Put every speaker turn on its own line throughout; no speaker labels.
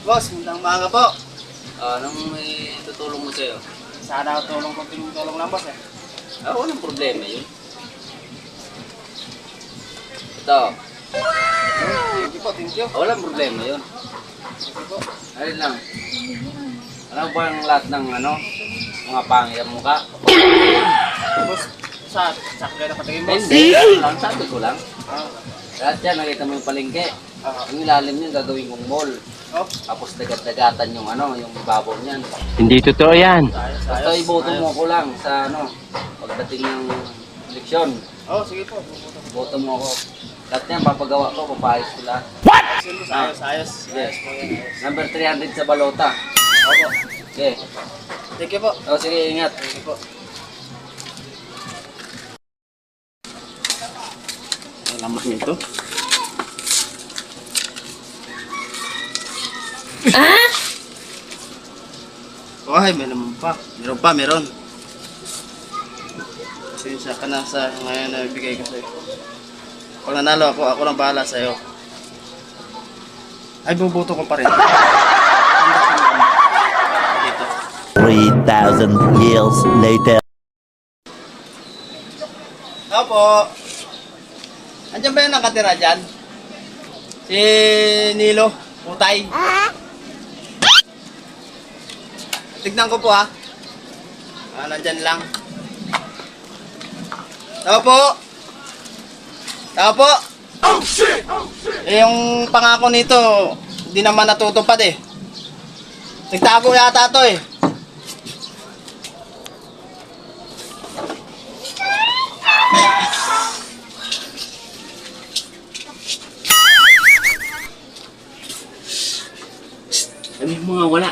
Boss, magandang umaga po.
Anong may tutulong mo sa'yo?
Sana tulong lang boss eh.
Walang problema yun. Ito,
Thank you po, thank you.
walang problema yun.
Thank you po.
Ayun lang. Ano ba ang lahat ng mga pangit ang mukha?
Boss, sa kayo nakatingin boss.
Hindi, ano lang, sabi ko lang.
Ah,
Lahat yan, nakita mo yung palengke.
ah,
Ang ilalim niyan, gagawin kong mall.
oh,
Tapos dagat-dagatan yung yung babaw niyan.
Hindi totoo yan.
Basta iboto mo ko lang sa pagdating ng eleksyon.
Oh, sige po.
Boto mo ako. Lahat yan, papagawa ko, papayos ko lahat.
Sige boss, ayos, ayos.
Sige.
Ayos po yan, ayos.
Number 300 sa balota.
Opo.
Okay.
Thank you po.
Sige, ingat.
Thank you po. Ang lamas nito. Oh, ay, may naman pa. Meron. Sinsya ka na sa ngayon na ibigay ko sa'yo. Pag nanalo ako lang bahala sa'yo. Ay, bubuto ko pa rin. Dito.
3,000 years later.
Opo. Andiyan ba yung nakatira dyan? Si Nilo, Utay. Tignan ko po ha. Nandyan lang. Tao po. Oh shit! Yung pangako nito, hindi naman natutupad eh. Nagtago yata to eh.
Sabi mo nga wala.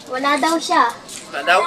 Wala daw siya.
Wala daw.